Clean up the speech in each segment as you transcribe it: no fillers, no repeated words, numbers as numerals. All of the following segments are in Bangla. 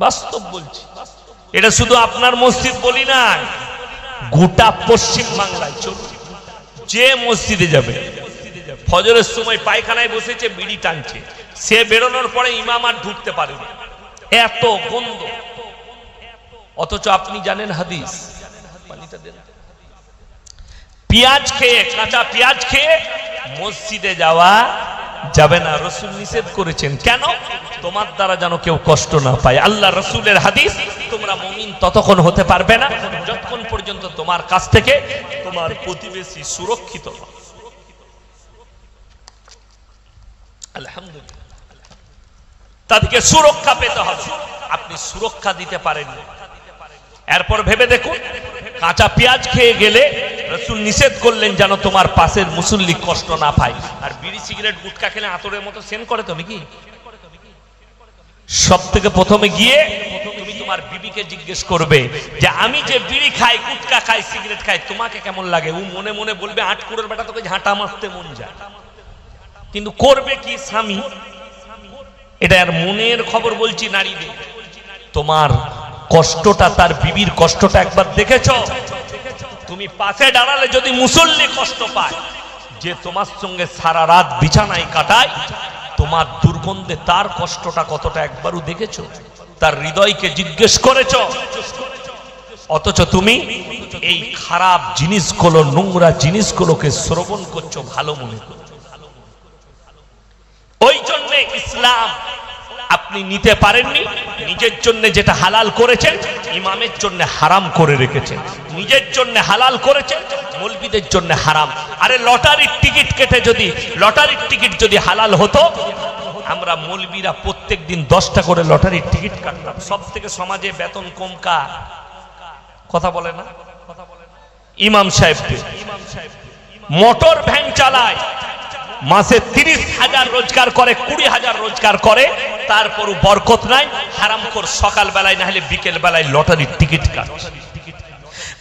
বাস্তব বলছি। এটা শুধু আপনার মসজিদ বলি না, গোটা পশ্চিম বাংলায় চলুন, যে মসজিদে যাবে ফজরের সময় পায়খানায় বসেছে, বিড়ি টানছে, সে বেরোনোর পরে ইমাম আর ঢুকতে পারে না, এত গন্ধ। অথচ আপনি জানেন হাদিস, পেঁয়াজ খেয়ে, কাঁচা পেঁয়াজ খেয়ে মসজিদে যাওয়া যাবে না, রাসূল নিষেধ করেছেন। কেন? তোমার দ্বারা যেন কেউ কষ্ট না পায়। আল্লাহ রাসূলের হাদিস, তোমরা মুমিন ততক্ষণ হতে পারবে না যতক্ষণ পর্যন্ত তোমার কাছ থেকে তোমার প্রতিবেশী সুরক্ষিত নয়। আলহামদুলিল্লাহ, তাদেরকে সুরক্ষা পেতে হবে। আপনি সুরক্ষা দিতে পারেন না, এরপর ভেবে দেখুন, কাঁচা পেঁয়াজ খেয়ে গেলে রাসূল নিষেধ করলেন যেন তোমার পাশের মুসল্লি কষ্ট না পায়। আর বিড়ি সিগারেট গুটকা খেলে আতরের মতো সেন করে তো নাকি? সব থেকে প্রথমে গিয়ে তুমি তোমার বিবিকে জিজ্ঞেস করবে যে আমি যে বিড়ি খাই, গুটকা খাই, সিগারেট খাই, তোমাকে কেমন লাগে? ও মনে মনে বলবে আটকুড়ের বেটা, তোকে ঝাঁটা মারতে মন যায়। কিন্তু করবে কি স্বামী? এটা আর মনের খবর বলছি নারীদের। তোমার কষ্টটা, তার বিবির কষ্টটা একবার দেখেছো? তুমি পাশে দাঁড়ালে যদি মুসল্লি কষ্ট পায়, যে তোমার সঙ্গে সারা রাত বিছানায় কাটায়, তোমার দুর্গন্ধে তার কষ্টটা কতটা একবারও দেখেছো? তার হৃদয়কে জিজ্ঞেস করেছো? অথচ তুমি এই খারাপ জিনিসগুলো, নোংরা জিনিসগুলোকে শ্রবণ করছো ভালো মনে করো। ওই জন্য ইসলাম আপনি নিতে পারেননি। নিজের জন্য যেটা হালাল করেছেন, ইমামের জন্য হারাম করে রেখেছেন। নিজের জন্য হালাল করেছেন, মৌলবীদের জন্য হারাম। আরে লটারির টিকিট কেটে যদি, লটারির টিকিট যদি হালাল হতো, আমরা মৌলবীরা প্রত্যেক দিন 10টা করে লটারির টিকিট কাটতাম। সব থেকে সমাজে বেতন কম কার? কথা বলে না? ইমাম সাহেবকে। মোটর ভ্যান চালায়, মাসে 30,000 রোজগার করে, 20,000 রোজগার করে, তারপরও বরকত নাই। হারামখোর সকাল বেলায় না হলে বিকেল বেলায় লটারির টিকিট কাটে।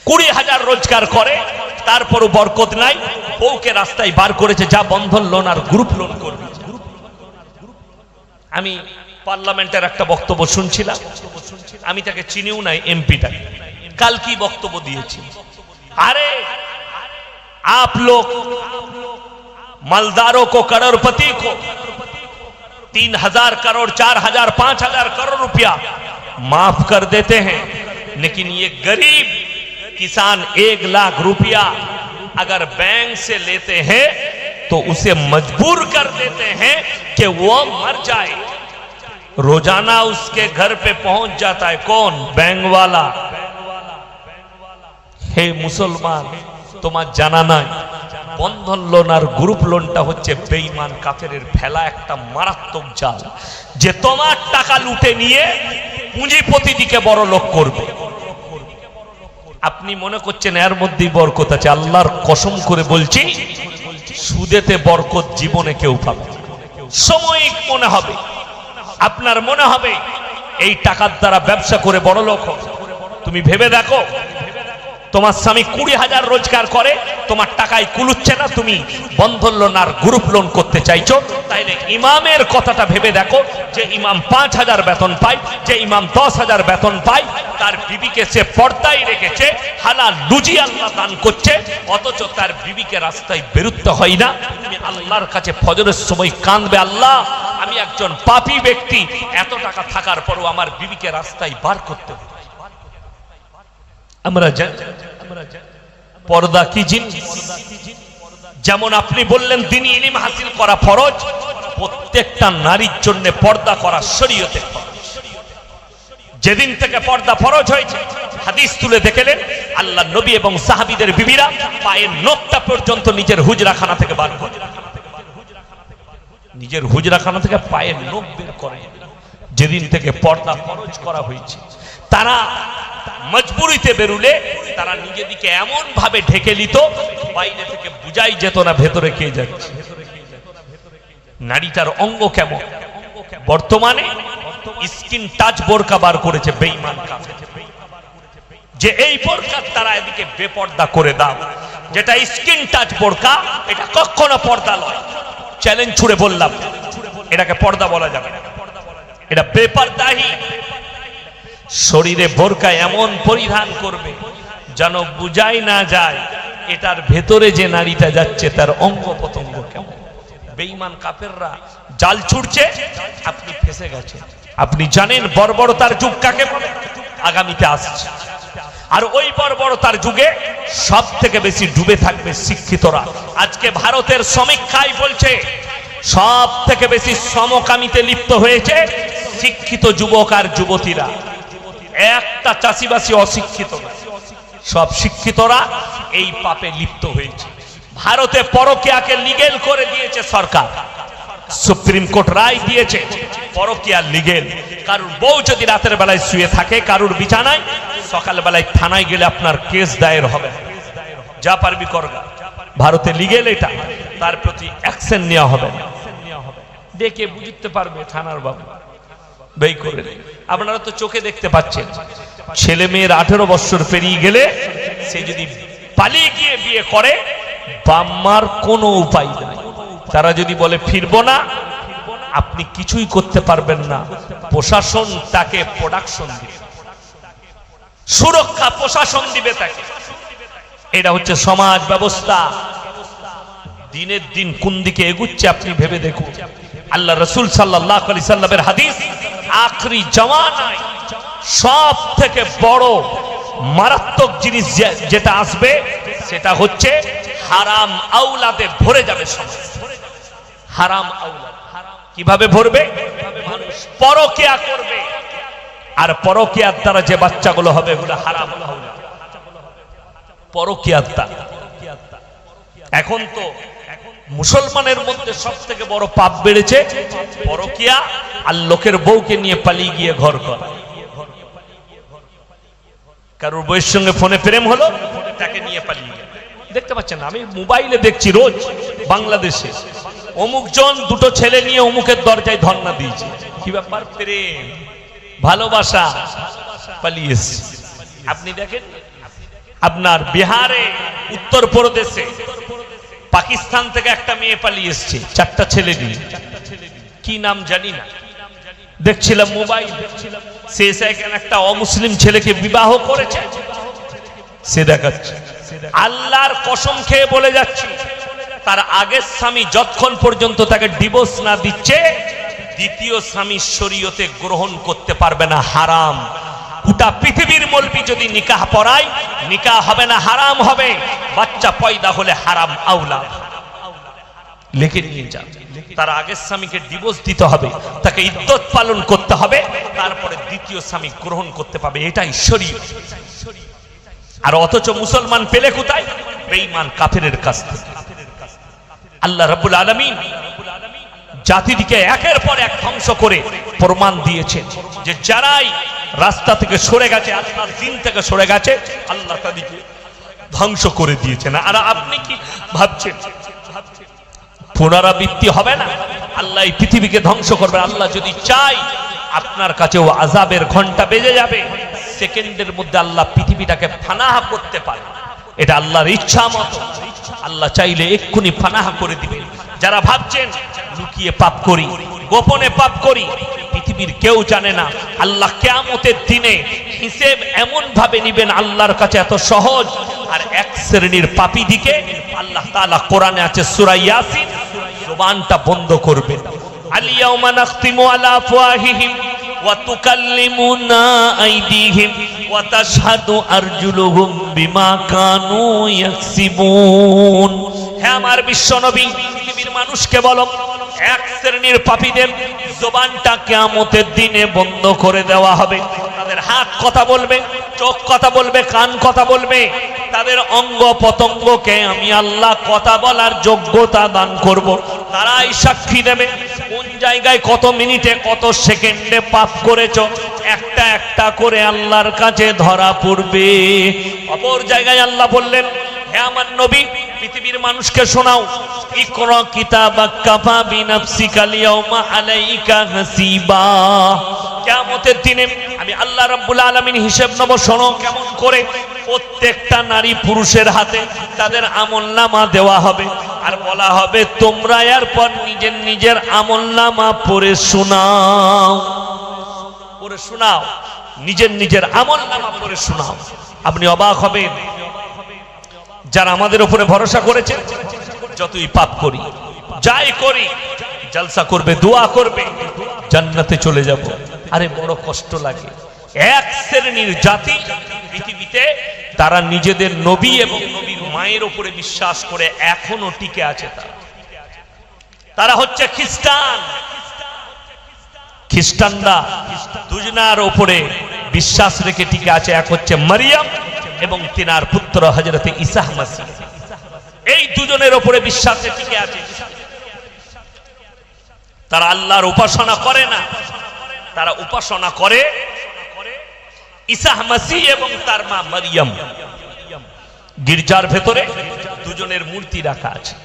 20,000 রোজগার করে, তারপরও বরকত নাই। বউকে রাস্তায় বার করেছে, যা বন্ধন লোন আর গ্রুপ লোন করবি। আমি পার্লামেন্টের একটা বক্তব্য শুনছিলাম, আমি তাকে চিনিও নাই, এমপিটা কাল কি বক্তব্য দিয়েছি। আরে आप लोग मालदारों को, करोड़पति को 3,000 करोड़, 4,000, 5,000 करोड़ रुपया माफ कर देते हैं, लेकिन ये गरीब किसान 1 लाख रुपया अगर बैंक से लेते हैं तो उसे मजबूर कर देते हैं कि वो मर जाए। रोजाना उसके घर पे पहुंच जाता है कौन? बैंक वाला। हे मुसलमान, তোমার জানা নাই বন্ধন লোন আর গ্রুপ লোনটা হচ্ছে বেঈমান কাফেরের ফেলা একটা মারাত্মক জাল, যে তোমার টাকা লুটে নিয়ে পুঁজিপতিদিকে বড় লোক করবে। আপনি মনে করছেন এর মধ্যেই বরকত আছে? আল্লাহর কসম করে বলছি, সুদেতে বরকত জীবনে কেউ পাবে না। সাময়িক মনে হবে, আপনার মনে হবে এই টাকার দ্বারা ব্যবসা করে বড় লোক হবে। তুমি ভেবে দেখো, তোমার স্বামী 20,000 রোজগার করে, তোমার টাকায় কুলুচ্ছে না, তুমি বন্ধন লোন আর গ্রুপ লোন করতে চাইছো। তাইলে ইমামের কথাটা ভেবে দেখো, যে ইমাম 5,000 বেতন পায়, যে ইমাম 10,000 বেতন পায়, তার বিবিকে সে পর্দায় রেখেছে, হালাল রুজি আল্লাহ দান করছে, অথচ তার বিবিকে রাস্তায় বেরুতে হয় না। তুমি আল্লাহর কাছে ফজরের সময় কাঁদবে, আল্লাহ আমি একজন পাপী ব্যক্তি, এত টাকা থাকার পরও আমার বিবিকে রাস্তায় বার করতে হয়। আমরা জানি পর্দা কি জিনিস। যেমন আপনি বললেন দ্বীনি ইলম হাসিল করা ফরজ, প্রত্যেকটা নারীর জন্য পর্দা করা শরীয়তে ফরজ। যেদিন থেকে পর্দা ফরজ হয়েছে, হাদিস তুলে দেখলেন আল্লাহ নবী এবং সাহাবীদের বিবিরা পায়ের নখটা পর্যন্ত নিজের হুজরাখানা থেকে বার করে, নিজের হুজরাখানা থেকে পায়ের নখ বের করে। যেদিন থেকে পর্দা ফরজ করা হয়েছে, তারা মজবুরিতে বেরুলে তারা নিজেদিকে এমন ভাবে ঢেকে নিত, বাইরে থেকে বুঝাই যেত না ভেতরে কে যাচ্ছে। নারীটার অঙ্গ কেমন? বর্তমানে স্কিন টাচ বোরকা বার করেছে বেঈমান কাফের, যে এই বোরকার তারা এদিকে বেপর্দা করে দাও। যেটা স্কিন টাচ বোরকা, এটা কখনো পর্দা নয়। চ্যালেঞ্জ ছুড়ে বললাম, এটাকে পর্দা বলা যাবে না, এটা বেপর্দাহি। শরীরে বোরকা এমন পরিধান করবে যেন বুঝাই না যায় এটার ভেতরে যে নারীটা যাচ্ছে তার অঙ্গ প্রত্যঙ্গ কেমন। বেঈমান কাফেররা জাল ছুড়ছে, আপনি ফেসে গেছেন। আপনি জানেন বর্বরতার যুগ কাকে বলে, আগামীতে আসছে। আর ওই বর্বরতার যুগে সব থেকে বেশি ডুবে থাকবে শিক্ষিতরা। আজকে ভারতের সমীক্ষায় বলছে সব থেকে বেশি সমকামিতে লিপ্ত হয়েছে শিক্ষিত যুবক আর যুবতীরা। একটা চাষিবাসী অশিক্ষিত না, সব শিক্ষিতরা এই পাপে লিপ্ত হয়েছে। ভারতে পরকীয়াকে লিগেল করে দিয়েছে সরকার, সুপ্রিম কোর্ট রায় দিয়েছে পরকীয়া লিগেল। কারুর বউ যদি রাতের বেলায় শুয়ে থাকে কারুর বিছানায়, সকাল বেলায় থানায় গেলে আপনার কেস দায়ের হবে, যা পারবি করগা। ভারতে লিগেল এটা, তার প্রতি অ্যাকশন নেওয়া হবে না। দেখে বুঝতে পারবে থানার বাবু বেই করে। আপনারা তো চোখে দেখতে পাচ্ছেন, ছেলে মেয়ের 18 বছর পেরিয়ে গেলে সে যদি পালিয়ে গিয়ে বিয়ে করে, বাম্মার কোনো উপায় নাই। তারা যদি বলে ফিরবো না, আপনি কিছুই করতে পারবেন না। প্রশাসন তাকে প্রোডাকশন দিবে, সুরক্ষা প্রশাসন দিবে তাকে। এটা হচ্ছে সমাজ ব্যবস্থা। দিনের দিন কোন দিকে এগুচ্ছে আপনি ভেবে দেখুন। আল্লাহ রাসূল সাল্লাল্লাহু আলাইহি সাল্লামের হাদিস, আখরি জামানায় সব থেকে বড় মারাত্মক জিনিস যেটা আসবে সেটা হচ্ছে হারাম আওলাদে ভরে যাবে সমাজ। হারাম আওলাদ কিভাবে ভরবে? মানুষ পরকীয়া করবে, আর পরকীয়ার দ্বারা যে বাচ্চাগুলো হবে এগুলো হারাম আওলাদ। পরকীয়ার দ্বারা এখন তো মুসলমানের মধ্যে সব থেকে বড় পাপ বেড়েছে পরকীয়া আর লোকের বউকে নিয়ে পালিয়ে গিয়ে ঘর করা। কারোর বউয়ের সঙ্গে ফোনে প্রেম হলো, তাকে নিয়ে পালিয়ে গেল। দেখতে পাচ্ছেন, আমি মোবাইলে দেখছি রোজ বাংলাদেশে অমুক জন দুটো ছেলে নিয়ে অমুকের দরজায় ধর্ণা দিয়েছে। কি ব্যাপার? প্রেম, ভালোবাসা, পালিয়ে এসেছে। আপনি দেখেন আপনার বিহারে, উত্তর প্রদেশে, পাকিস্তান থেকে একটা মেয়ে পালিয়ে এসছে 4টা ছেলে নিয়ে। কি নাম জানি না, দেখছিলাম মোবাইল। সে একটা অমুসলিম ছেলেকে বিবাহ করেছে, সে দেখাচ্ছে। আল্লাহর কসম খেয়ে বলে যাচ্ছি, তার আগের স্বামী যতক্ষণ পর্যন্ত তাকে ডিভোর্স না দিচ্ছে, দ্বিতীয় স্বামী শরীয়তে গ্রহণ করতে পারবে না, হারাম। গোটা পৃথিবীর মৌলবি যদি নিকাহ পড়ায়, নিকাহ হবে না, হারাম হবে। বাচ্চা পয়দা হলে হারাম আওলাদ লিখে নিয়ে যান। তার আগের স্বামীকে ডিভোর্স দিতে হবে, তাকে ইদ্যত পালন করতে হবে, তারপরে দ্বিতীয় স্বামী গ্রহণ করতে পারবে। এটাই শরীয়ত। আর অথচ মুসলমান পেলে কোথায়? বেঈমান কাফেরের কাছ থেকে। আল্লাহ রাব্বুল আলামিন জাতিটিকে একের পর এক ধ্বংস করে প্রমাণ দিয়েছেন যে যারাই রাস্তা থেকে সরে গেছে, আল্লাহর দ্বীন থেকে সরে গেছে, আল্লাহ তাদেরকে ধ্বংস করে দিয়েছেন। আর আপনি কি ভাবছেন পুনরাবৃত্তি হবে না? আল্লাহ এই পৃথিবীকে ধ্বংস করবে। আল্লাহ যদি চাই, আপনার কাছেও আযাবের ঘন্টা বেজে যাবে। সেকেন্ডের মধ্যে আল্লাহ পৃথিবীটাকে ফানাহা করতে পারে, এটা আল্লাহর ইচ্ছা মতো। আল্লাহ চাইলে এক্ষুনি ফানাহা করে দিবেন। যারা ভাবছেন লুকিয়ে পাপ করি, গোপনে পাপ করি, পৃথিবীর কেউ জানে না। আল্লাহ কিয়ামতের দিনে হিসেব এমন ভাবে নিবেন, আল্লাহর কাছে এত সহজ। আর এক শ্রেণীর পাপী দিকে আল্লাহ তাআলা কোরআনে আছে সূরা ইয়াসিন, জবানটা বন্ধ করবেন। আল-ইয়াওমা নাখতিমু আলা আফওয়াহিহিম ওয়া তুকাল্লিমুনা আইদিহিম ওয়া তাশহাদু আরজুলুহুম বিমা কানু ইয়াকসিবুন। হে আমার বিশ্বনবী, পৃথিবীর মানুষকে বলো, এক শ্রেণীর পাপীদের জবানটা কিয়ামতের দিনে বন্ধ করে দেওয়া হবে। তাদের হাত কথা বলবে, চোখ কথা বলবে, কান কথা বলবে, তাদের অঙ্গ পতঙ্গকে আমি আল্লাহ কথা বলার যোগ্যতা দান করব। তারাই সাক্ষী দেবে কোন জায়গায় কত মিনিটে কত সেকেন্ডে পাপ করেছো। একটা একটা করে আল্লাহর কাছে ধরা পড়বে। অপর জায়গায় আল্লাহ বললেন, হে আমার নবী, পৃথিবীর মানুষকে শোনাও, ইকরা কিতাবাক কাফা বিনাফসিকা আল-ইয়াওমা আলাইকা হাসিবা। কিয়ামতের দিনে আমি আল্লাহ রাব্বুল আলামিন হিসাব নেব। শোনো কেমন করে। প্রত্যেকটা নারী পুরুষের হাতে তাদের আমলনামা দেওয়া হবে, আর বলা হবে তোমরা এরপর নিজের নিজের আমলনামা পড়ে শোনাও। পড়ে শোনাও, নিজের নিজের আমল নামা পড়ে শোনাও। আপনি অবাক হবেন, যারা আমাদের উপরে ভরসা করেছে, যতই পাপ করি যাই করি, জলসা করবে, দোয়া করবে, জান্নাতে চলে যাব। আরে বড় কষ্ট লাগে। এক শ্রেণীর জাতি পৃথিবীতে, তারা নিজেদের নবী এবং নবীর মায়ের উপরে বিশ্বাস করে এখনো টিকে আছে। তারা হচ্ছে খ্রিস্টান। খ্রিস্টানরা দুজনার উপরে বিশ্বাস রেখে টিকে আছে। এক হচ্ছে মারিয়াম এবং তিনার পুত্র হযরতে ঈসা মাসীহ। এই দুজনের উপরে বিশ্বাসে টিকে আছে। তারা আল্লাহর উপাসনা করে না, তারা উপাসনা করে ঈসা মাসীহ এবং তার মা মারিয়াম। গির্জার ভেতরে দুজনের মূর্তি রাখা আছে।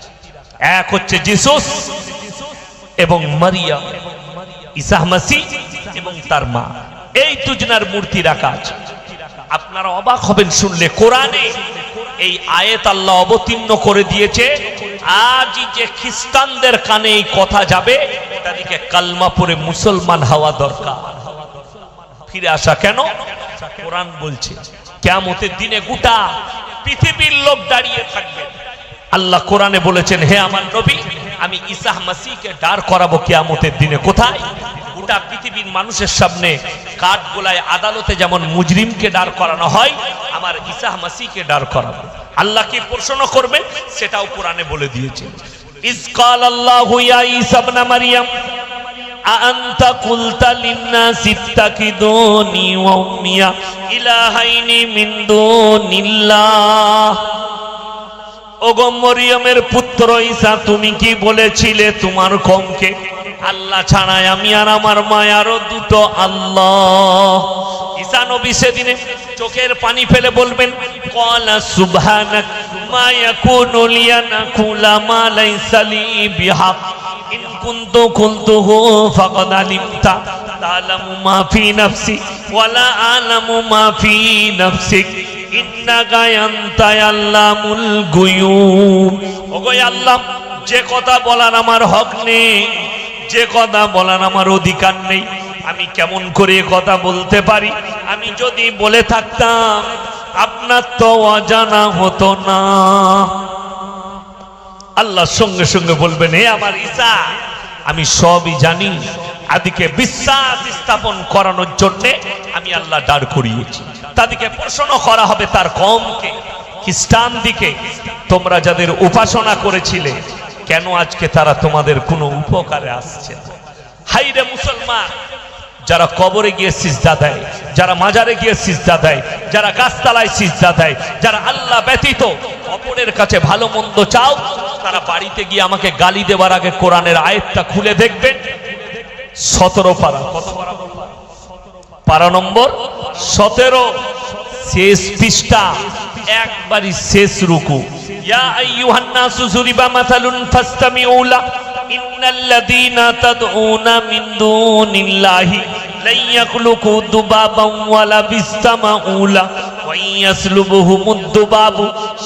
এক হচ্ছে যিশুস এবং মারিয়াম, ঈসা মাসীহ এবং তার মা, এই দুজনের মূর্তি রাখা আছে। আপনারা অবাক হবেন শুনলে, কোরআনে এই আয়াত আল্লাহ অবতীর্ণ করে দিয়েছে। আজ যে খ্রিস্টানদের কানে এই কথা যাবে, তাদেরকে কালমা পড়ে মুসলমান হওয়া দরকার। ফিরে আসা কেন? কোরআন বলছে কিয়ামতের দিনে গোটা পৃথিবীর লোক দাঁড়িয়ে থাকবে। আল্লাহ কোরআনে বলেছেন, হে আমার নবী, আমি ঈসা মাসীহকে দাঁড় করাবো কিয়ামতের দিনে। কোথায়? গোটা পৃথিবীর মানুষের সামনে কাঠগোলায় আদালতে যেমন মুজরিমকে দাঁড় করানো হয়, আমার ঈসা মাসীহকে দাঁড় করাবো। আল্লাহ কি প্রশ্ন করবে সেটাও কোরআনে বলে দিয়েছে। ইজ ক্বালাল্লাহু ইয়া ঈসা ইবনে মারইয়াম আ'আনতা কুলতা লিন-নাসি ইত্তাকিদুনি ওয়া উম্মিয়া ইলাহাইনি মিন দুনিল্লাহ। ওগো মরিয়মের পুত্র ঈসা, তুমি কি বলেছিলে তোমার কওমকে, আল্লাহ ছাড়াই আমি আর আমার মায়ারও দুটো আল্লাহ? ঈসা নবী সেদিনে চোখের পানি ফেলে বলবেন, ক্বালা সুবহানাক মা ইয়াকুনু লি আন আকুলা মা লাইসা লি বিহাক ইন কুনতু কুলতুহু ফাকাদ আলিমতা তা'লামু মা ফি নাফসি ওয়া লা আ'লামু মা ফি নাফসিক ইন্নাকা আনতা আল্লামুল গুয়ুব। ওগো আল্লাহ, যে কথা বলার আমার হক নেই, যে কথা বলার আমার অধিকার নেই, আমি কেমন করে কথা বলতে পারি? আমি যদি বলে থাকতাম আপনার তো অজানা হতো না। আল্লাহ সঙ্গে সঙ্গে বলবেন, হে আমার ঈসা, আমি সবই জানি। আদিকে বিশ্বাস স্থাপন করানোর জন্য আমি আল্লাহ দাঁড় করিয়েছি। তাদেরকে প্রশ্ন করা হবে তার কওমকে, খ্রিস্টান দিকে, তোমরা যাদের উপাসনা করেছিলে, কেন আজকে তারা তোমাদের কোনো উপকারে আসছে না? হাইরে মুসলমান, যারা কবরে গিয়ে সিজদা দেয়, যারা মাজারে গিয়ে সিজদা দেয়, যারা গাছতলায় সিজদা দেয়, যারা আল্লাহ ব্যতীত অপরের কাছে ভালো মন্দ চাও, তারা বাড়িতে গিয়ে আমাকে গালি দেওয়ার আগে কোরআনের আয়াতটা খুলে দেখবেন। 17 পারা, কত পারা? পারা নম্বর 17, শেষ পৃষ্ঠা, একবারই শেষ রুকু। ইয়া আইয়ুহান নাসু যুরিবা মাসালুন ফাসতামিউ লা ইন্নাল্লাযীনা তাদউনা মিন দুনিল্লাহি লা ইয়াখলুকু দুবাবান ওয়া লা বিসতামাউ লা ওয়া ইয়াসলুবুহুমুদ দুবাবু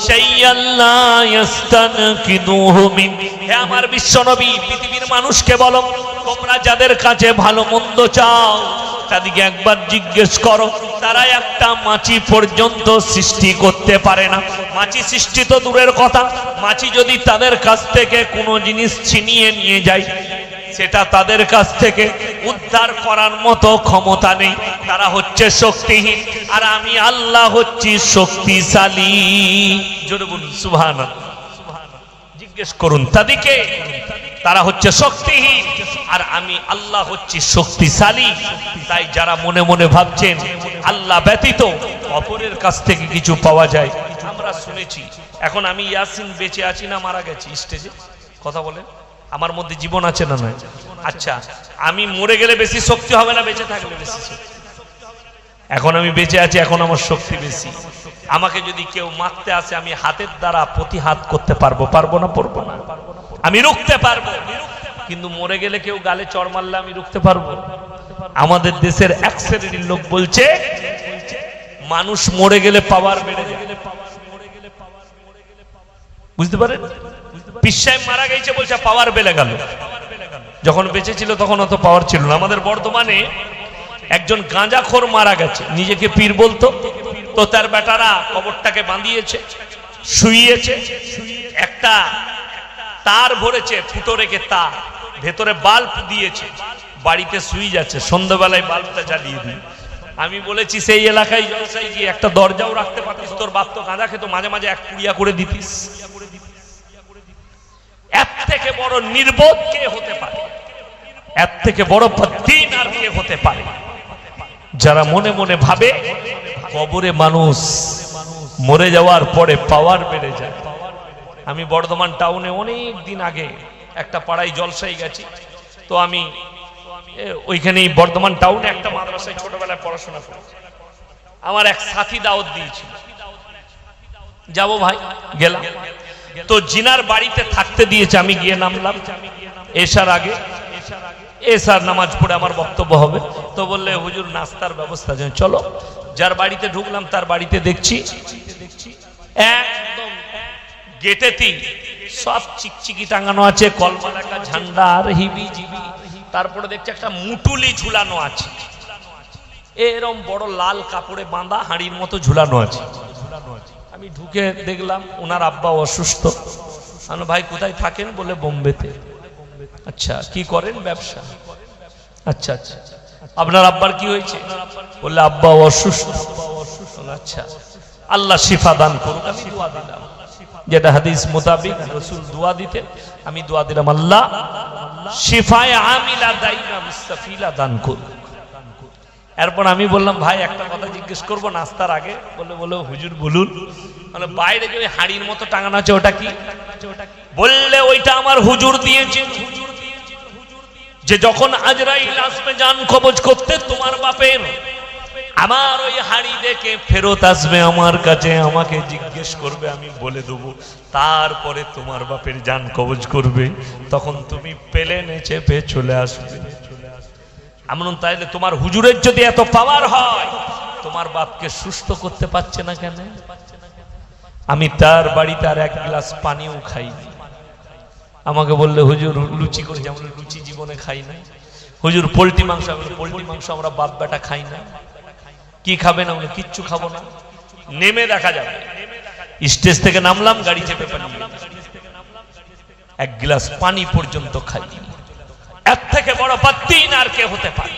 শাইয়ান লা ইস্তানকিদুহু মিন। হে আমার বিশ্বনবী, পৃথিবীর মানুষকে বলো, তোমরা যাদের কাছে ভালো মন্দ চাও, তাদেরকে একবার জিজ্ঞেস করো, তারা একটা মাছি পর্যন্ত সৃষ্টি করতে পারে না। মাছি সৃষ্টি তো দূরের কথা, মাছি যদি তাদের কাছ থেকে কোনো জিনিস ছিনিয়ে নিয়ে যায়, সেটা তাদের কাছ থেকে উদ্ধার করার মতো ক্ষমতা নেই। তারা হচ্ছে শক্তিহীন, আর আমি আল্লাহ হচ্ছি শক্তিশালী। জোরে বলুন সুবহানাল্লাহ। জিজ্ঞেস করুন তাদেরকে, তারা হচ্ছে শক্তিহীন আর আমি আল্লাহ হচ্ছি শক্তিশালী। তাই যারা মনে মনে ভাবছেন আল্লাহ ব্যতীত অপরের কাছ থেকে কিছু পাওয়া যায়, আমরা শুনেছি। এখন আমি ইয়াসিন বেঁচে আছি না মারা গেছি? স্টেজে কথা বলে, আমার মধ্যে জীবন আছে না নয়? আচ্ছা, আমি মরে গেলে বেশি শক্তি হবে না বেঁচে থাকলে বেশি শক্তি? এখন আমি বেঁচে আছি, এখন আমার শক্তি বেশি। আমাকে যদি কেউ মারতে আসে, আমি হাতের দ্বারা প্রতিহাত করতে পারবো, পারবো না? পারবো না, আমি রুখতে পারবো। কিন্তু মরে গেলে কেউ গালে চড় মারলে আমি রুখতে পারবো? আমাদের দেশের এক শ্রেণীর লোক বলছে মানুষ মরে গেলে পাওয়ার বেড়ে যায়। বুঝতে পারেন? পীর সাহেব মারা গেছে বলছে পাওয়ার বেড়ে গেল। যখন বেঁচে ছিল তখন অত পাওয়ার ছিল না। আমাদের বর্তমানে একজন গাঁজাখোর মারা গেছে, নিজেকে পীর বলতো, তো তার বেটারা কবরটাকে বাঁধিয়েছে, শুইয়েছে, একটা তার ভরেছে, ফুটো রেখে তার ভেতরে বাল্ব দিয়েছে, বাড়িতে শুই যাচ্ছে, সন্ধ্যাবেলায় বাল্বটা জ্বালিয়ে দিই। আমি বলেছি সেই এলাকায় জলসায় গিয়ে একটা দরজাও রাখতে পারতিস, তোর বাপ তো গাঁজা খেত, মাঝে মাঝে এক পুড়িয়া করে দিতিস। এর থেকে বড় নির্বোধ কে হতে পারে? এর থেকে বড় বদ্দীন আর কে হতে পারে? যারা মনে মনে ভাবে কবরে মানুষ মরে যাওয়ার পরে পাওয়ার বেড়ে যায়। আমি বর্ধমান টাউনে অনেক দিন আগে একটা পাড়ায় জলসায় গেছি, তো আমি ওইখানেই বর্ধমান টাউনে একটা মাদ্রাসায় ছোটবেলায় পড়াশোনা করি। আমার এক সাথী দাওয়াত দিয়েছিল, যাবো ভাই, গেলাম। তো জিনার বাড়িতে থাকতে দিয়েছে, আমি গিয়ে নামলাম এশার আগে, এশার নামাজ পড়ে আমার বক্তব্য হবে। তো বললে হুজুর নাস্তার ব্যবস্থা, চলো। যার বাড়িতে ঢুকলাম তার বাড়িতে দেখছি একদম গেটেতেই সব চিকচিকি টাঙানো আছে, কলমা লেখা, ঝান্ডা আর হিবি জিবি। তারপরে দেখছি একটা মুটুলি ঝুলানো আছে, এরম বড় লাল কাপড়ে বাঁধা হাঁড়ির মতো ঝুলানো আছে। আমি ঢুকে দেখলাম ওনার আব্বা অসুস্থ। আমি ভাই কোথায় থাকেন? বলে বোম্বেতে। আচ্ছা, কি করেন? ব্যবসা। আচ্ছা আচ্ছা, আপনার আব্বার কি হয়েছে? বললে আব্বা অসুস্থ। আচ্ছা, আল্লাহ শিফা দান করুন। আমি দোয়া দিলাম, যেটা হাদিস মোতাবিক রাসূল দোয়া দিতেন, আমি দোয়া দিলাম আল্লাহ শিফায়ে আমিলা দাইমা মুস্তাফিলা দান করুন। এরপর আমি বললাম ভাই একটা কথা জিজ্ঞেস করবো নাস্তার আগে। বলে হুজুর বলুন। মানে বাইরে যে হাড়ির মতো টাঙানো আছে ওটা কি? বললে ওইটা আমার হুজুর দিয়েছে, যে যখন আজরাইল আসবে জান কবজ করতে তোমার বাপের, আমার ওই হাড়ি দেখে ফেরত আসবে আমার কাছে, আমাকে জিজ্ঞেস করবে, আমি বলে দেবো, তারপরে তোমার বাপের জান কবজ করবে, তখন তুমি প্লেনে চেপে চলে আসবে। এমন তাইলে তোমার হুজুরের যদি এত পাওয়ার হয়, তোমার বাপকে সুস্থ করতে পারছে না কেন? আমি তার বাড়িতে আর এক গ্লাস পানিও খাইনি। আমাকে বললে হুজুর লুচি করে, যেমন লুচি জীবনে খাই না। হুজুর পোল্ট্রি মাংস, পোল্ট্রি মাংস আমরা বাপ বেটা খাই না। কি খাবে না? কিচ্ছু খাবো না, নেমে দেখা যাবে। স্টেজ থেকে নামলাম, গাড়ি চেপে পালিয়ে এক গ্লাস পানি পর্যন্ত খাই। এর থেকে বড় বদ্দীন আর কে হতে পারে?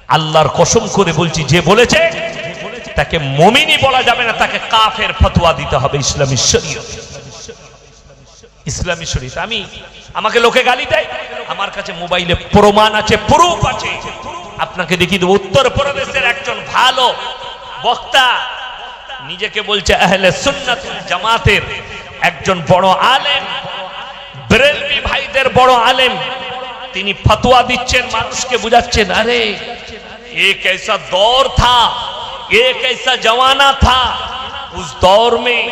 আল্লাহর কসম করে বলছি, যে বলেছে তাকে মুমিনই বলা যাবে না, তাকে কাফের ফতোয়া দিতে হবে ইসলামী শরীয়ত। ইসলামী শরীয়ত। আমাকে লোকে গালি দেয়, আমার কাছে মোবাইলে প্রমাণ আছে, প্রুফ আছে, আপনাকে দেখিয়ে দেব। উত্তরপ্রদেশের একজন ভালো বক্তা, নিজেকে বলছে আহলে সুন্নাত জামাতের একজন বড় আলেম, বেরেলভি ভাইদের বড় আলেম, তিনি ফতোয়া দিচ্ছেন, মানুষকে বুঝাচ্ছেন, আরে एक ऐसा दौर था, एक ऐसा जमाना था, उस दौर में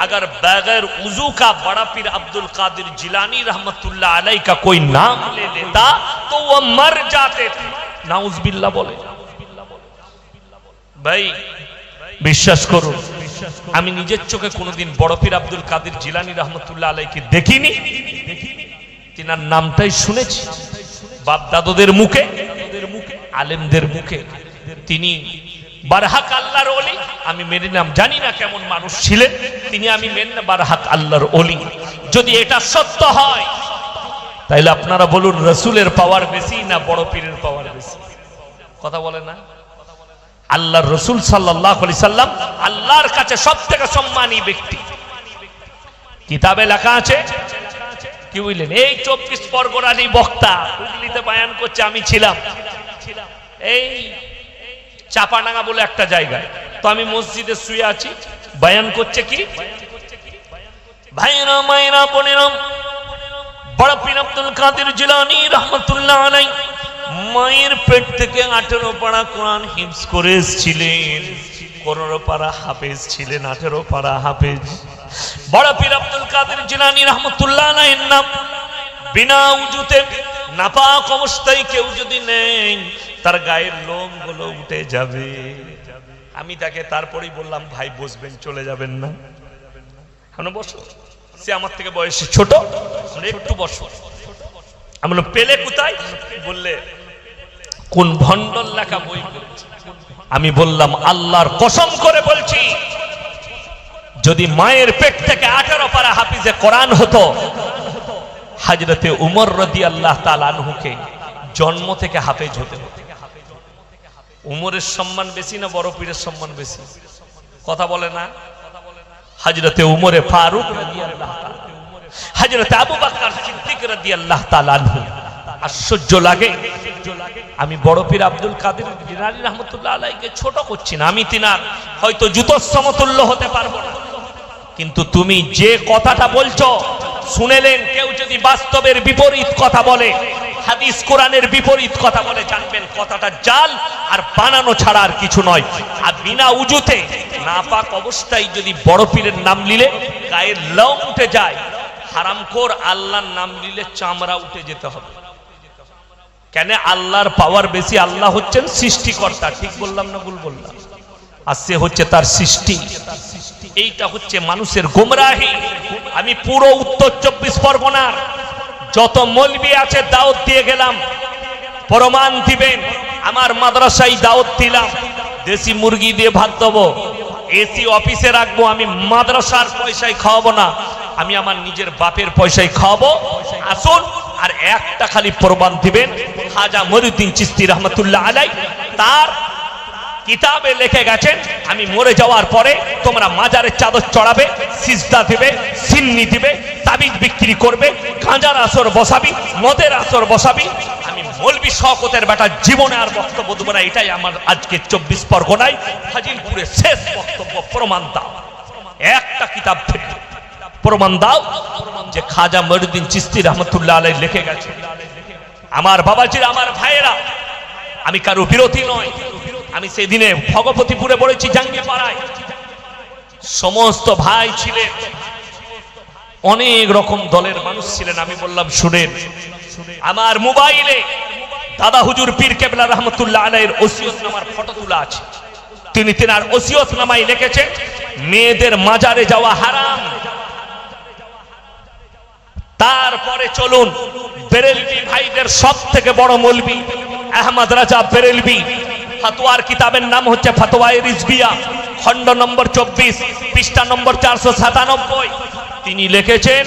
अगर बगैर उजू का बड़ा पीर अब्दुल कादिर जिलानी रहमतुल्लाह अलैह का कोई नाम ले लेता तो वह मर जाते थे। नाउजुबिल्लाह बोले। भाई বিশ্বাস করুন, আমি নিজের চোখে কোনোদিন বড় পীর আব্দুল কাদের জিলানী রহমতুল্লাহ আলাইহিকে দেখিনি, তিনার নামটাই শুনেছি বাপ দাদুদের মুখে, আলেমদের মুখে। তিনি বারহাক আল্লাহর ওলি, আমি মেনে নিলাম, জানি না কেমন মানুষ ছিলেন তিনি, আমি মেনে না বারহাক আল্লাহর ওলি। যদি এটা সত্য হয় তাহলে আপনারা বলুন রাসূলের পাওয়ার বেশি না বড় পীরের পাওয়ার বেশি? কথা বলে না? আল্লাহর রাসূল সাল্লাল্লাহু আলাইহি সাল্লাম আল্লাহর কাছে সবথেকে সম্মানী ব্যক্তি। কিতাবে লেখা আছে, কি বুঝলেন, এই 24 পরগনার এই বক্তা হুগলিতে বয়ান করছে, আমি ছিলাম এই চাপাডাঙ্গা বলে একটা জায়গায়। তো আমি মসজিদে শুয়ে আছি, বয়ান করছে কি, ভাইরা মায়েরা বোনেরা, বড় পীর আব্দুল কাদের জিলানী রহমতুল্লাহ আলাইহি মায়ের পেট থেকে 18 পারা কোরআন হিফজ করে এসেছিলেন, 15 পারা হাফেজ ছিলেন, 18 পারা হাফেজ। বড় পীর আব্দুল কাদের জিলানী রহমতুল্লাহ আলাইহির নাম বিনা উজুতে নাপাক অবস্থায় কেউ যদি নেই, তার গায়ের লোমগুলো উঠে যাবে। আমি তাকে তারপরেই বললাম, ভাই বসবেন, চলে যাবেন না, কেন বসো? সে আমার থেকে বয়সে ছোট, একটু বসো। আমি বললাম পেলে কোথায়? বললে কোন ভণ্ডর লেখা বই পড়েছে? আমি বললাম আল্লাহর কসম করে বলছি, যদি মায়ের পেট থেকে 18 পারা হাফিজে কোরআন হতো, হযরতে উমর রাদিয়াল্লাহু তাআলা আনহুকে জন্ম থেকে হাফেজ হতে হতো। উমরের সম্মান বেশি না বড় পীরের সম্মান বেশি? কথা বলে না? হযরতে উমরে ফারুক রাদিয়াল্লাহু তাআলা, হযরতে আবু বকর সিদ্দিক রাদিয়াল্লাহু তাআলা আনহু। আশ্চর্য লাগে, আমি বড় পীর আব্দুল কাদের জিলানী রাহমাতুল্লাহ আলাইহিকে ছোট করছি না, আমি তিনার হয়তো জুতোর সমতুল্য হতে পারবো না, কিন্তু তুমি যে কথাটা বলছো শুনেলেন, কেউ যদি বাস্তবের বিপরীত কথা বলে, হাদিস কোরআনের বিপরীত কথা বলে, জানবেন কথাটা জাল আর বানানো ছাড়া আর কিছু নয়। আর বিনা উজুতে নাপাক অবস্থায় যদি বড় পীরের নাম নিলে গায়ের লোম উঠে যায়, হারামখোর আল্লাহর নাম নিলে চামড়া উঠে যেতে হবে। কেন? আল্লাহর পাওয়ার বেশি। আল্লাহ হচ্ছেন সৃষ্টিকর্তা, ঠিক বললাম না ভুল বললাম? আর সে হচ্ছে তার সৃষ্টি। এইটা হচ্ছে মানুষের গোমরাহি। আমি পুরো উত্তর 24 পরগনার যত মৌলবি আছে দাওয়াত দিয়ে গেলাম, প্রমাণ দিবেন। আমার মাদ্রাসায় দাওয়াত দিলাম, দেশি মুরগি দিয়ে ভাত দেবো, এসি অফিসে রাখবো, আমি মাদ্রাসার পয়সায় খাওয়াবো না, আমি আমার নিজের বাপের পয়সায় খাওয়াবো। আসুন, আর একটা খালি প্রমাণ দিবেন, খাজা মঈনুদ্দিন চিশতি রহমাতুল্লাহ আলাইহি তার কিতাবে লিখে গেছেন, আমি মরে যাওয়ার পরে তোমরা মাজারের চাদর চড়াবে, সিজদা দিবে, সিন্নি দিবে, তাবিজ বিক্রি করবে, গাঁজার আসর বসাবি, মদের আসর বসাবি। আমি মৌলবি শওকতের বেটা জীবনে আর বক্তব্য দেবো না। এটাই আমার আজকে 24 পরগনায় হাজিরপুরে শেষ বক্তব্য। প্রমাণ দাও, একটা কিতাব থেকে প্রমাণ দাও যে খাজা মঈনুদ্দিন চিশতি রহমাতুল্লাহ আলাইহি লিখে গেছে। আমার বাবাজিরা, আমার ভাইয়েরা, আমি কারো বিরোধী নয়। আমি সেদিনে ভগবতীপুরে পড়েছি, জাঙ্গিয়া পাড়ায় সমস্ত ভাই ছিলেন, অনেক রকম দলের মানুষ ছিলেন। আমি বললাম শুনেন, আমার মোবাইলে দাদা হুজুর পীর কেবলা রহমতুল্লাহ আলাইহির ওসিয়তনামার ফটো তোলা আছে। তিনি তেনার ওসিয়তনামায় লিখেছেন মেয়েদের মাজারে যাওয়া হারাম। তারপরে চলুন, বেরেলভি ভাইদের সব থেকে বড় মৌলবি আহমদ রাজা বেরেলভি, ফতোয়ার কিতাবের নাম হচ্ছে ফতোয়ায়ে রিজভিয়া, খণ্ড নম্বর 24, পৃষ্ঠা নম্বর 497। তিনি লিখেছেন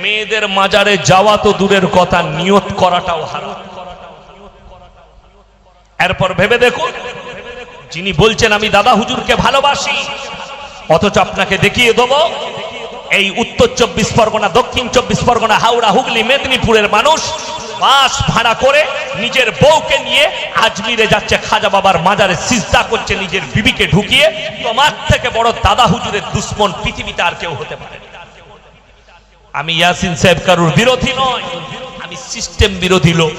মেয়েদের মাজারে যাওয়া তো দূরের কথা, নিয়ত করাটাও হারাম। এরপর ভেবে দেখুন, যিনি বলছেন আমি দাদা হুজুরকে ভালোবাসি, অথচ আপনাকে দেখিয়ে দেবো এই উত্তর 24 পরগনা, দক্ষিণ 24 পরগনা, হাওড়া, হুগলি, মেদিনীপুরের মানুষ বাস ভাড়া করে নিজের বউকে নিয়ে আজমিরে যাচ্ছে, খাজা বাবার মাজারে সিজদা করছে নিজের বিবিকে ঢুকিয়ে। তোমার থেকে বড় দাদা হুজুরের দুশ্মন পৃথিবীতে আর কেউ হতে পারে না। আমি ইয়াসিন সাহেব কারুর বিরোধী নয়, আমি সিস্টেম বিরোধী লোক।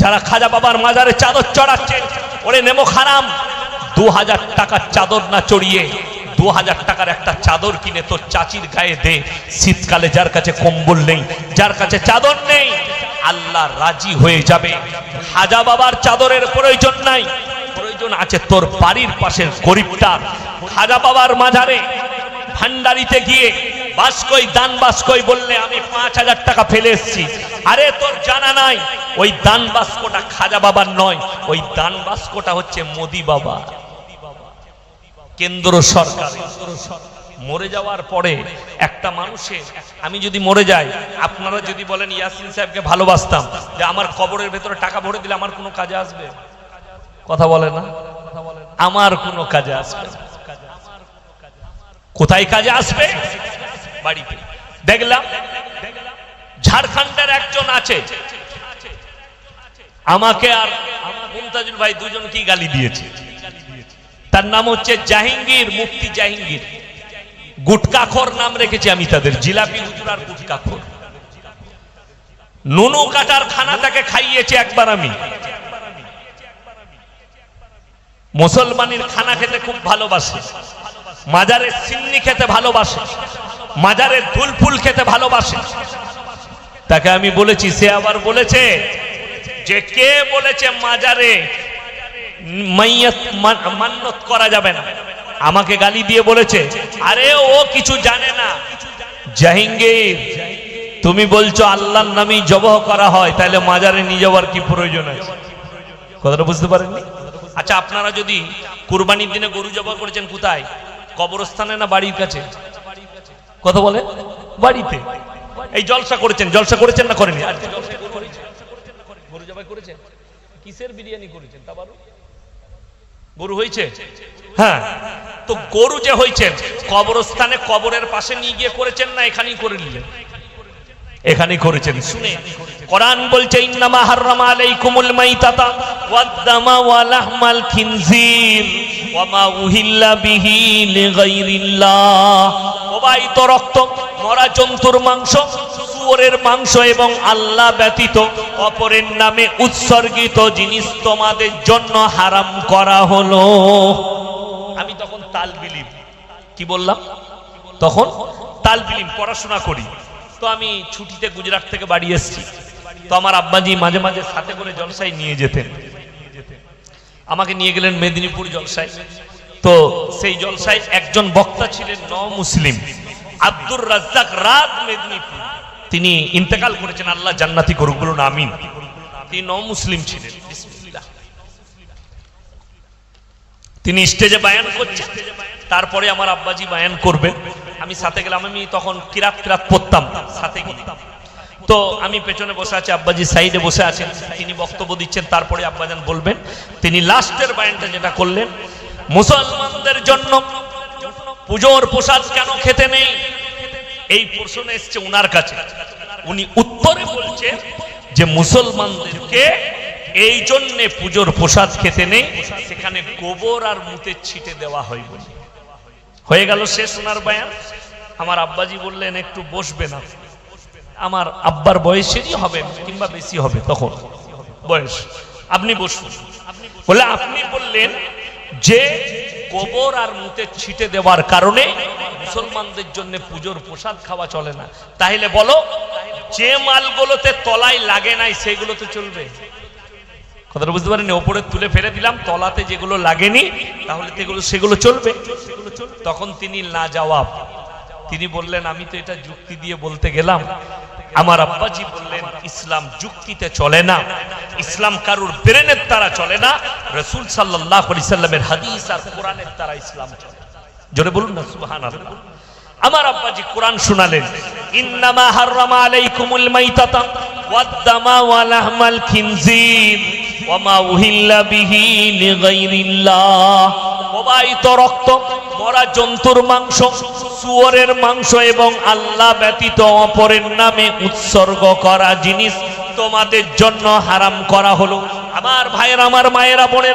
যারা খাজা বাবার মাজারে চাদর চড়াচ্ছেন, ওরে নেমো হারাম। 2000 টাকার চাদর না চড়িয়ে 2000 টাকার একটা চাদর কিনে তোর চাচির গায়ে দে। শীতকালে যার কাছে কম্বল নেই, যার কাছে চাদর নেই, আল্লাহ রাজি হয়ে যাবে। খাজা বাবার চাদরের প্রয়োজন নাই, প্রয়োজন আছে তোর বাড়ির পাশের গরিবটা। খাজা বাবার মাজারে ভান্ডারিতে গিয়ে বাসকই দান বাসকই বললে আমি 5000 টাকা ফেলে এসেছি, আরে তোর জানা নাই ওই দান বাস্কটা খাজা বাবার নয়, ওই দান বাস্কটা হচ্ছে মোদি বাবা, কেন্দ্র সরকার। মরে যাওয়ার পরে একটা মানুষের, আমি যদি মরে যাই, আপনারা যদি বলেন ইয়াসিন সাহেবকে ভালোবাসতাম, যে আমার কবরের ভেতরে টাকা ভরে দিলে আমার কোনো কাজে আসবে? কথা বলে না? আমার কোনো কাজে আসবে? কোথায় কাজে আসবে? বাড়িতে। দেখলাম ঝাড়খণ্ডের একজন আছে, আমাকে আর মুমতাজুল ভাই দুজন কি গালি দিয়েছে। তার নাম হচ্ছে জাহাঙ্গীর, মুফতি জাহাঙ্গীর। গুটকাখোর নাম রেখেছি আমি তাদের, জিলাপি হুজুর আর গুটকাখোর। নুনু কাটার খানা তাকে খাইয়েছে একবার আমি। মুসলমানের খানা খেতে খুব ভালোবাসে, মাজারের সিন্নি খেতে ভালোবাসে, মাজারের দুলফুল খেতে ভালোবাসে। তাকে আমি বলেছি, সে আবার বলেছে যে কে বলেছে মাজারে মাইয়াত মান্নত করা যাবে না। আমাকে গালি দিয়ে বলেছে, আরে ও কিছু জানে না। জাহাঙ্গীর, তুমি বলছো আল্লাহর নামে জবাহ করা হয়, তাহলে মাজারে নিয়ে যাওয়ার কি প্রয়োজন আছে? কথাটা বুঝতে পারেননি? আচ্ছা, আপনারা যদি কুরবানির দিনে গরু জবাই করেছেন কোথায়? কবরস্থানে না বাড়ির কাছে? কথা বলে বাড়িতে। এই জলসা করেছেন না করেনি? আজকে গরু জবাই করেছেন? কিসের বিরিয়ানি করেছেন? তা বলো, গরু হয়েছে? হ্যাঁ, তো গরু যে হয়েছেন কবরস্থানে কবরের পাশে নিয়ে গিয়ে করেছেন না এখানেই করে নিলেন? এখানেই করেছেন। শুনে কোরআন বলছে ইন্নামা হাররামা আলাইকুমুল মাইতাতা ওয়াদ-দামা ওয়া লাহমাল খিনজির ওয়া মা উহিল্লা বিহি লিগাইরিল্লাহ। প্রবাহিত রক্ত, মরা জন্তুর মাংস, শুয়োরের মাংস এবং আল্লাহ ব্যতীত অপরের নামে উৎসর্গিত জিনিস তোমাদের জন্য হারাম করা হলো। আমি তখন তালবিলিম, কি বললাম? তখন তালবিলিম পড়াশোনা করি। তো আমি ছুটিতে গুজরাট থেকে বাড়ি এসেছি। তো আমার আব্বাজি মাঝে মাঝে সাথে করে জলসায় নিয়ে যেতেন। আমাকে নিয়ে গেলেন মেদিনীপুর জলসায়। তো সেই জলসায় একজন বক্তা ছিলেন মুসলিম, আব্দুর রাজ্জাক রাত মেদিনীপুর। তিনি ইন্তেকাল করেছেন, আল্লাহ জান্নাতি করুক, বলুন আমিন। তিনি মুসলিম ছিলেন। তিনি স্টেজে বায়ান করছেন, তারপরে আমার আব্বাজি বায়ান করবেন। আমি সাথে গেলাম। আমি তখন কিরাত পড়তাম সাথে গিয়ে। তো আমি পেছনে বসে আছি, আব্বাজি সাইডে বসে আছেন। তিনি বক্তব্য দিচ্ছেন, তারপরে আব্বাজান বলবেন। তিনি লাস্টের বায়ানটা যেটা করলেন, মুসলমানদের জন্য পুজোর প্রসাদ কেন খেতে নেই, এই প্রশ্ন এসছে ওনার কাছে। উনি উত্তরে বলছেন যে মুসলমানদেরকে এই জন্যে পুজোর প্রসাদ খেতে নেই, সেখানে গোবর আর মুতের ছিটে দেওয়া হয় বলে। হয়ে গেল শেষ ওনার বয়ান। আমার আব্বাজি বললেন একটু বসবে না? আমার আব্বার বয়সেরই হবে কিংবা বেশি হবে তখন বয়স, আপনি বসুন। বলে আপনি বললেন যে গোবর আর মুতের ছিটে দেওয়ার কারণে মুসলমানদের জন্য পুজোর প্রসাদ খাওয়া চলে না। তাহলে বলো, যে মালগুলোতে তলায় লাগে নাই সেগুলোতে চলবে? কথাটা বুঝতে পারেন? ওপরে তুলে ফেলে দিলাম, তলাতে যেগুলো লাগেনি তাহলে সেগুলো চলবে? তখন তিনি না জবাব। তিনি বললেন আমি তো এটা যুক্তি দিয়ে বলতে গেলাম। আমার আব্বাজি বললেন ইসলাম যুক্তিতে চলে না, ইসলাম কারুর ব্রেনের দ্বারা চলে না, রাসূল সাল্লাল্লাহু আলাইহি সাল্লামের হাদিস আর কোরআনের দ্বারা ইসলাম চলে। জোরে বলুন না সুবহানাল্লাহ। আমার আব্বাজি কোরআন শোনালেন, ইন্নামা হাররামা আলাইকুমুল মাইতাতা ওয়াদ-দামা ওয়া লাহমাল খিনজির ওয়া মা উহিল্লা বিহি লিগাইরিল্লাহ। প্রবাহিত রক্ত, মরা জন্তুর মাংস, শুয়োরের মাংস এবং আল্লাহ ব্যতীত অপরের নামে উৎসর্গ করা জিনিস তোমাদের জন্য হারাম করা হলো। আমার ভাইয়েরা, আমার মায়েরা, বোনেরা,